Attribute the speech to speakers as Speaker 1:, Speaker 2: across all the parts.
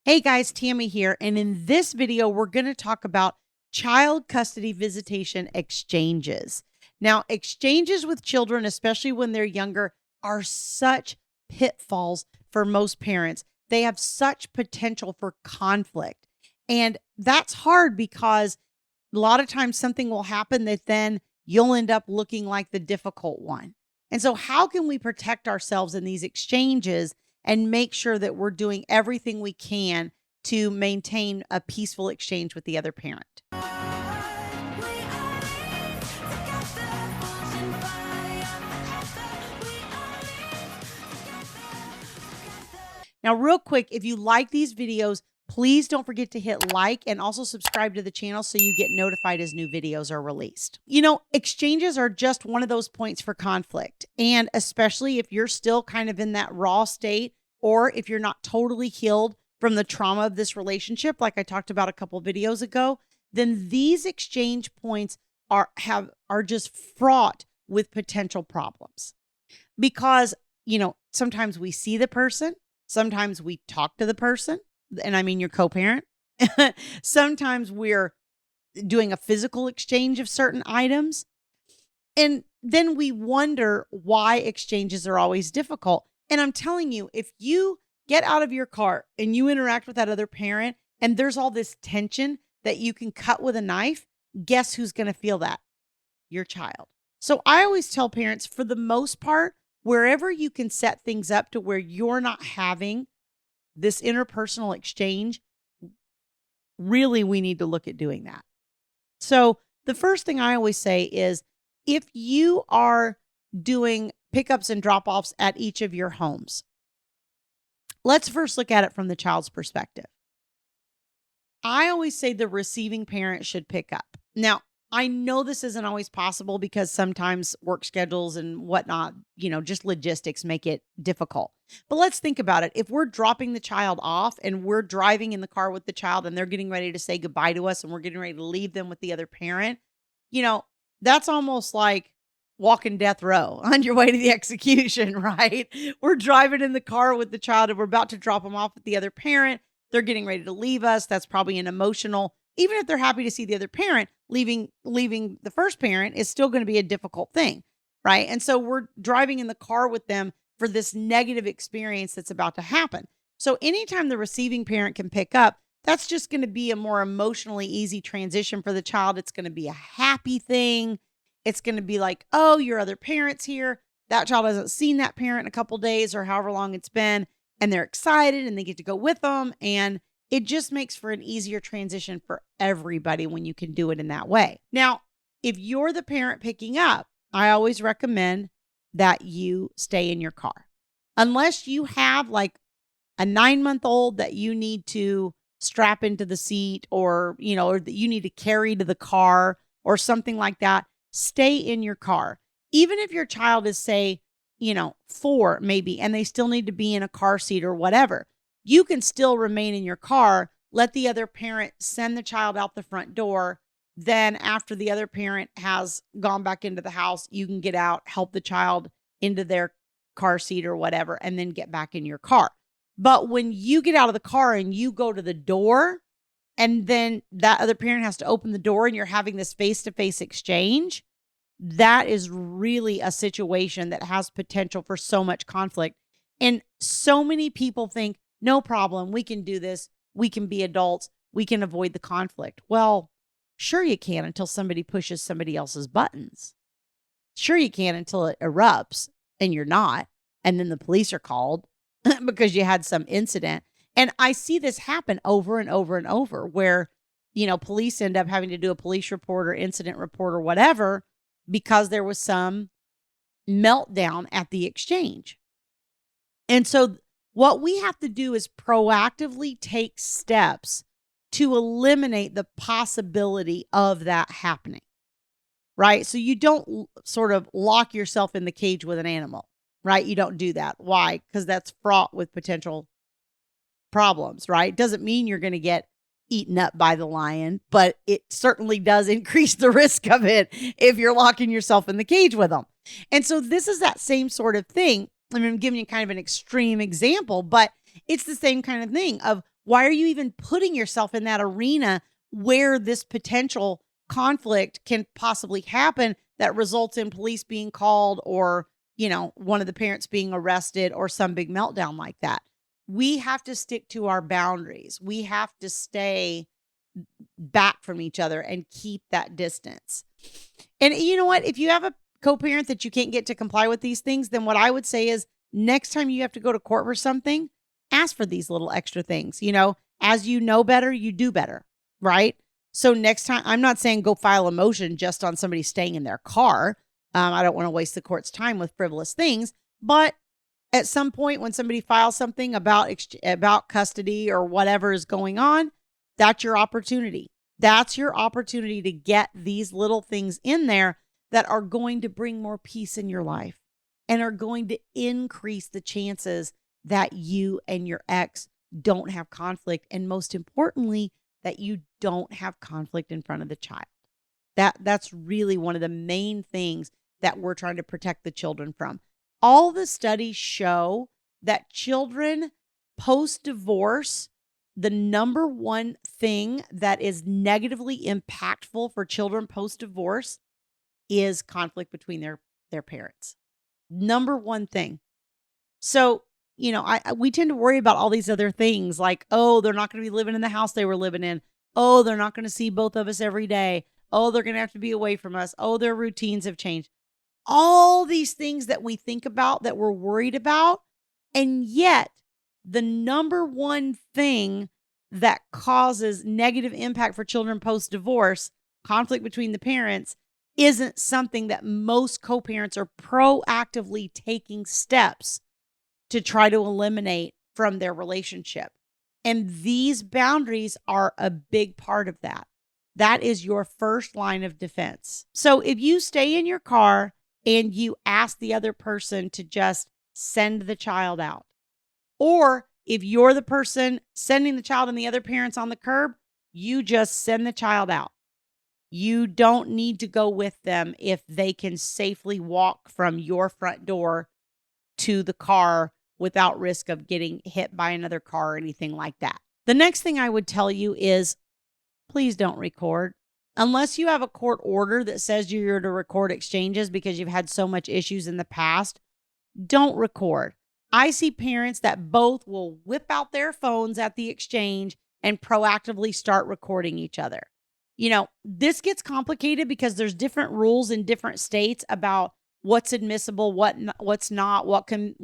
Speaker 1: Hey guys, Tammy here, and in this video, we're going to talk about child custody visitation exchanges. Now, exchanges with children, especially when they're younger, are such pitfalls for most parents. They have such potential for conflict. And that's hard because a lot of times something will happen that then you'll end up looking like the difficult one. And so, how can we protect ourselves in these exchanges and make sure that we're doing everything we can to maintain a peaceful exchange with the other parent? Now, real quick, if you like these videos, please don't forget to hit like and also subscribe to the channel so you get notified as new videos are released. You know, exchanges are just one of those points for conflict. And especially if you're still kind of in that raw state, or if you're not totally healed from the trauma of this relationship, like I talked about a couple videos ago, then these exchange points are just fraught with potential problems. Because, sometimes we see the person, sometimes we talk to the person, and I mean your co-parent. Sometimes we're doing a physical exchange of certain items. And then we wonder why exchanges are always difficult. And I'm telling you, if you get out of your car and you interact with that other parent and there's all this tension that you can cut with a knife, guess who's going to feel that? Your child. So I always tell parents, for the most part, wherever you can set things up to where you're not having this interpersonal exchange, really, we need to look at doing that. So the first thing I always say is, if you are doing pickups and drop-offs at each of your homes, let's first look at it from the child's perspective. I always say the receiving parent should pick up. Now, I know this isn't always possible because sometimes work schedules and whatnot, just logistics make it difficult. But let's think about it. If we're dropping the child off and we're driving in the car with the child and they're getting ready to say goodbye to us and we're getting ready to leave them with the other parent, that's almost like walking death row on your way to the execution, right? We're driving in the car with the child and we're about to drop them off with the other parent. They're getting ready to leave us. That's probably an emotional, even if they're happy to see the other parent, leaving the first parent is still going to be a difficult thing, right? And so we're driving in the car with them for this negative experience that's about to happen. So anytime the receiving parent can pick up, that's just going to be a more emotionally easy transition for the child. It's going to be a happy thing. It's going to be like, oh, your other parent's here. That child hasn't seen that parent in a couple days or however long it's been, and they're excited and they get to go with them. And it just makes for an easier transition for everybody when you can do it in that way. Now, if you're the parent picking up, I always recommend that you stay in your car. Unless you have like a 9-month-old that you need to strap into the seat or that you need to carry to the car or something like that, stay in your car. Even if your child is, say, 4 maybe, and they still need to be in a car seat or whatever, you can still remain in your car, let the other parent send the child out the front door. Then after the other parent has gone back into the house, you can get out, help the child into their car seat or whatever, and then get back in your car. But when you get out of the car and you go to the door, and then that other parent has to open the door and you're having this face-to-face exchange, that is really a situation that has potential for so much conflict. And so many people think, no problem, we can do this. We can be adults. We can avoid the conflict. Well, sure you can until somebody pushes somebody else's buttons. Sure you can until it erupts and you're not. And then the police are called because you had some incident. And I see this happen over and over and over where, police end up having to do a police report or incident report or whatever because there was some meltdown at the exchange. And so what we have to do is proactively take steps to eliminate the possibility of that happening, right? So you don't sort of lock yourself in the cage with an animal, right? You don't do that. Why? Because that's fraught with potential problems, right? Doesn't mean you're going to get eaten up by the lion, but it certainly does increase the risk of it if you're locking yourself in the cage with them. And so this is that same sort of thing. I mean, I'm giving you kind of an extreme example, but it's the same kind of thing of Why are you even putting yourself in that arena where this potential conflict can possibly happen that results in police being called or, one of the parents being arrested or some big meltdown like that? We have to stick to our boundaries. We have to stay back from each other and keep that distance. And you know what? If you have a co-parent that you can't get to comply with these things, then what I would say is next time you have to go to court for something, ask for these little extra things. As you know better, you do better, right? So next time, I'm not saying go file a motion just on somebody staying in their car. I don't want to waste the court's time with frivolous things, but at some point when somebody files something about custody or whatever is going on, that's your opportunity. That's your opportunity to get these little things in there that are going to bring more peace in your life and are going to increase the chances that you and your ex don't have conflict. And most importantly, that you don't have conflict in front of the child. That's really one of the main things that we're trying to protect the children from. All the studies show that children post-divorce, the number one thing that is negatively impactful for children post-divorce is conflict between their parents. Number one thing. So, we tend to worry about all these other things like, oh, they're not going to be living in the house they were living in. Oh, they're not going to see both of us every day. Oh, they're going to have to be away from us. Oh, their routines have changed. All these things that we think about that we're worried about. And yet the number one thing that causes negative impact for children post-divorce, conflict between the parents, isn't something that most co-parents are proactively taking steps to try to eliminate from their relationship. And these boundaries are a big part of that. That is your first line of defense. So if you stay in your car and you ask the other person to just send the child out, or if you're the person sending the child and the other parent's on the curb, you just send the child out. You don't need to go with them if they can safely walk from your front door to the car without risk of getting hit by another car or anything like that. The next thing I would tell you is please don't record. Unless you have a court order that says you're to record exchanges because you've had so much issues in the past, don't record. I see parents that both will whip out their phones at the exchange and proactively start recording each other. This gets complicated because there's different rules in different states about what's admissible, what's not, what can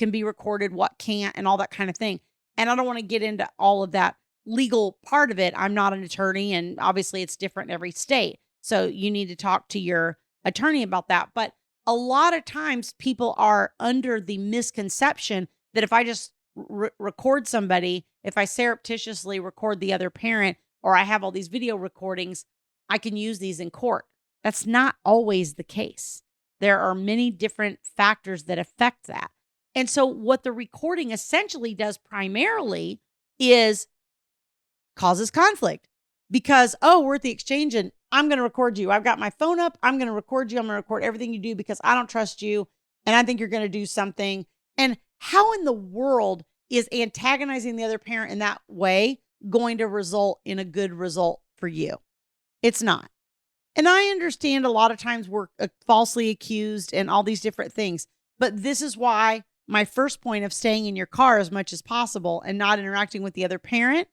Speaker 1: be recorded, what can't, and all that kind of thing. And I don't want to get into all of that legal part of it. I'm not an attorney, and obviously it's different in every state. So you need to talk to your attorney about that. But a lot of times people are under the misconception that if I just record somebody, if I surreptitiously record the other parent, or I have all these video recordings, I can use these in court. That's not always the case. There are many different factors that affect that. And so what the recording essentially does primarily is causes conflict because, we're at the exchange and I'm going to record you. I've got my phone up. I'm going to record you. I'm going to record everything you do because I don't trust you. And I think you're going to do something. And how in the world is antagonizing the other parent in that way going to result in a good result for you? It's not. And I understand a lot of times we're falsely accused and all these different things. But this is why my first point of staying in your car as much as possible and not interacting with the other parent,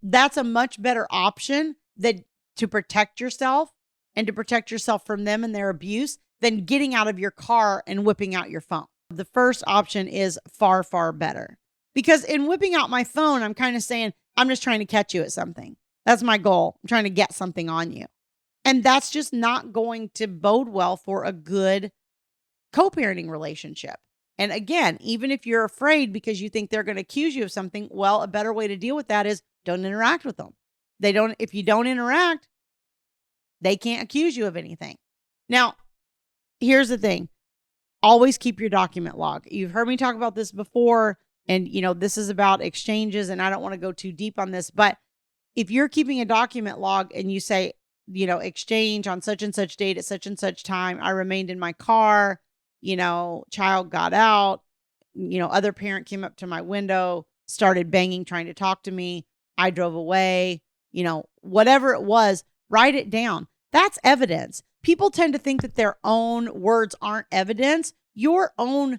Speaker 1: that's a much better option to protect yourself and to protect yourself from them and their abuse than getting out of your car and whipping out your phone. The first option is far, far better. Because in whipping out my phone, I'm kind of saying, I'm just trying to catch you at something. That's my goal. I'm trying to get something on you. And that's just not going to bode well for a good co-parenting relationship. And again, even if you're afraid because you think they're going to accuse you of something, well, a better way to deal with that is don't interact with them. If you don't interact, they can't accuse you of anything. Now, here's the thing. Always keep your document log. You've heard me talk about this before, and this is about exchanges, and I don't want to go too deep on this, but if you're keeping a document log and you say, exchange on such and such date at such and such time, I remained in my car, child got out, other parent came up to my window, started banging, trying to talk to me. I drove away, whatever it was, write it down. That's evidence. People tend to think that their own words aren't evidence. Your own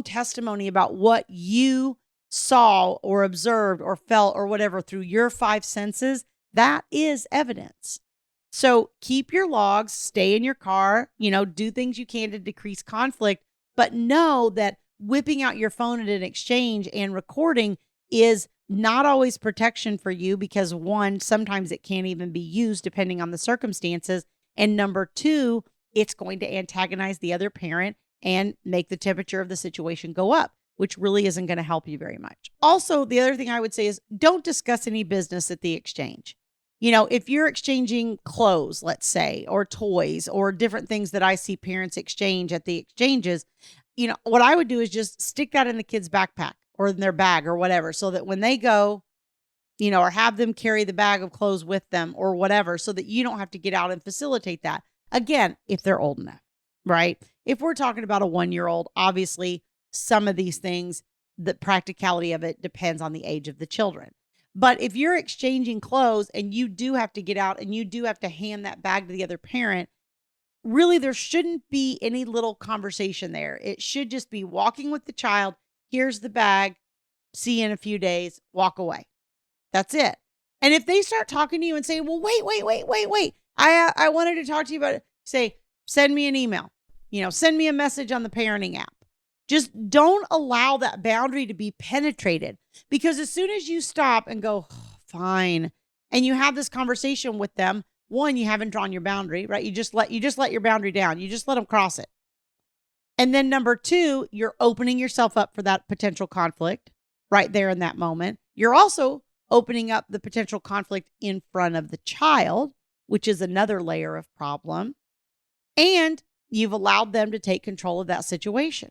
Speaker 1: testimony about what you saw or observed or felt or whatever through your 5 senses, that is evidence. So keep your logs, stay in your car, do things you can to decrease conflict, but know that whipping out your phone at an exchange and recording is not always protection for you, because 1, sometimes it can't even be used depending on the circumstances. And number 2, it's going to antagonize the other parent and make the temperature of the situation go up, which really isn't going to help you very much. Also, the other thing I would say is don't discuss any business at the exchange. If you're exchanging clothes, let's say, or toys or different things that I see parents exchange at the exchanges, what I would do is just stick that in the kid's backpack or in their bag or whatever, so that when they go, or have them carry the bag of clothes with them or whatever, so that you don't have to get out and facilitate that. Again, if they're old enough, right? If we're talking about a 1-year-old, obviously some of these things, the practicality of it depends on the age of the children. But if you're exchanging clothes and you do have to get out and you do have to hand that bag to the other parent, really there shouldn't be any little conversation there. It should just be walking with the child. Here's the bag. See you in a few days. Walk away. That's it. And if they start talking to you and say, well, wait. I wanted to talk to you about it. Say, send me an email. Send me a message on the parenting app. Just don't allow that boundary to be penetrated, because as soon as you stop and go, oh, fine, and you have this conversation with them, 1, you haven't drawn your boundary, right? You just let your boundary down. You just let them cross it. And then number 2, you're opening yourself up for that potential conflict right there in that moment. You're also opening up the potential conflict in front of the child, which is another layer of problem. And you've allowed them to take control of that situation,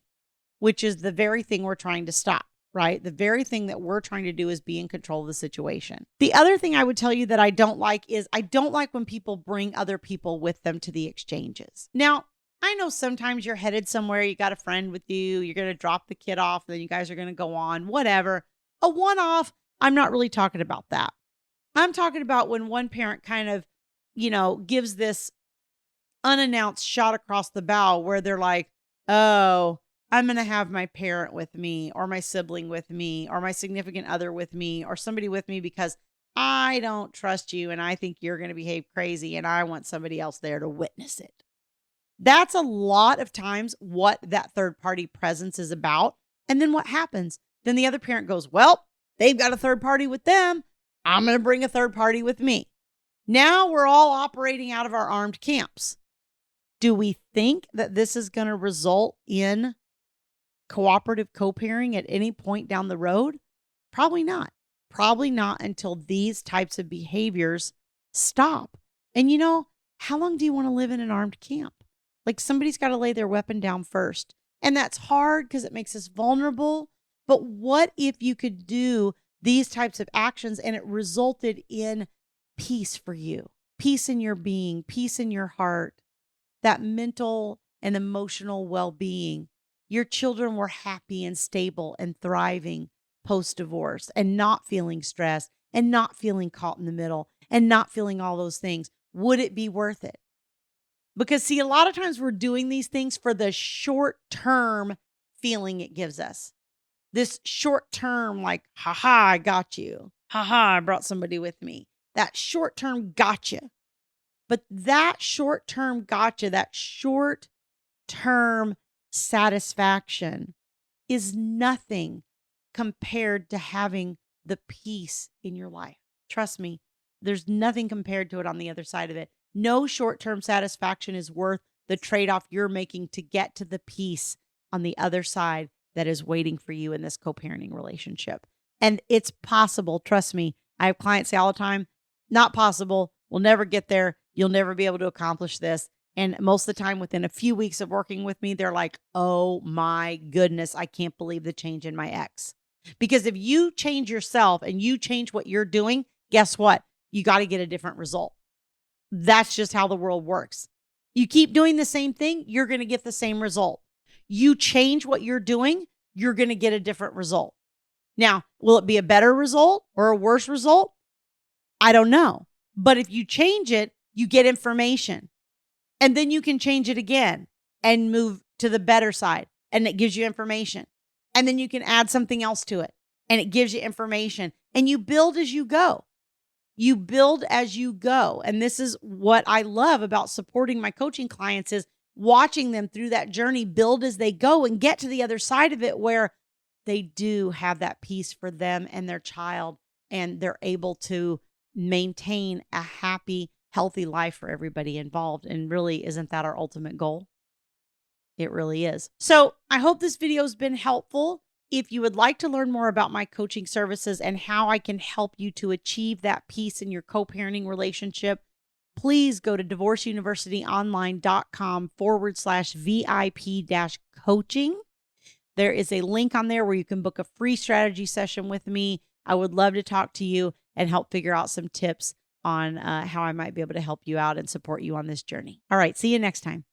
Speaker 1: which is the very thing we're trying to stop, right? The very thing that we're trying to do is be in control of the situation. The other thing I would tell you that I don't like is I don't like when people bring other people with them to the exchanges. Now, I know sometimes you're headed somewhere, you got a friend with you, you're going to drop the kid off, then you guys are going to go on, whatever. A one-off, I'm not really talking about that. I'm talking about when one parent kind of, gives this unannounced shot across the bow where they're like, oh, I'm going to have my parent with me or my sibling with me or my significant other with me or somebody with me because I don't trust you and I think you're going to behave crazy and I want somebody else there to witness it. That's a lot of times what that third party presence is about. And then what happens? Then the other parent goes, well, they've got a third party with them. I'm going to bring a third party with me. Now we're all operating out of our armed camps. Do we think that this is going to result in cooperative co-parenting at any point down the road? Probably not. Probably not until these types of behaviors stop. And how long do you want to live in an armed camp? Like somebody's got to lay their weapon down first. And that's hard because it makes us vulnerable. But what if you could do these types of actions and it resulted in peace for you, peace in your being, peace in your heart, that mental and emotional well-being? Your children were happy and stable and thriving post-divorce and not feeling stressed and not feeling caught in the middle and not feeling all those things. Would it be worth it? Because see, a lot of times we're doing these things for the short-term feeling it gives us. This short-term, like, haha, I got you. Haha, I brought somebody with me. That short-term gotcha. But that short-term gotcha, that short-term satisfaction is nothing compared to having the peace in your life. Trust me, there's nothing compared to it on the other side of it. No short-term satisfaction is worth the trade-off you're making to get to the peace on the other side that is waiting for you in this co-parenting relationship. And it's possible. Trust me. I have clients say all the time, not possible. We'll never get there. You'll never be able to accomplish this. And most of the time, within a few weeks of working with me, they're like, oh my goodness, I can't believe the change in my ex. Because if you change yourself and you change what you're doing, guess what? You got to get a different result. That's just how the world works. You keep doing the same thing, you're going to get the same result. You change what you're doing, you're going to get a different result. Now, will it be a better result or a worse result? I don't know. But if you change it, you get information. And then you can change it again and move to the better side. And it gives you information. And then you can add something else to it. And it gives you information. And you build as you go. You build as you go. And this is what I love about supporting my coaching clients is watching them through that journey, build as they go and get to the other side of it where they do have that peace for them and their child. And they're able to maintain a happy, healthy life for everybody involved. And really, isn't that our ultimate goal? It really is. So I hope this video has been helpful. If you would like to learn more about my coaching services and how I can help you to achieve that peace in your co-parenting relationship, please go to divorceuniversityonline.com/VIP-coaching. There is a link on there where you can book a free strategy session with me. I would love to talk to you and help figure out some tips on how I might be able to help you out and support you on this journey. All right, see you next time.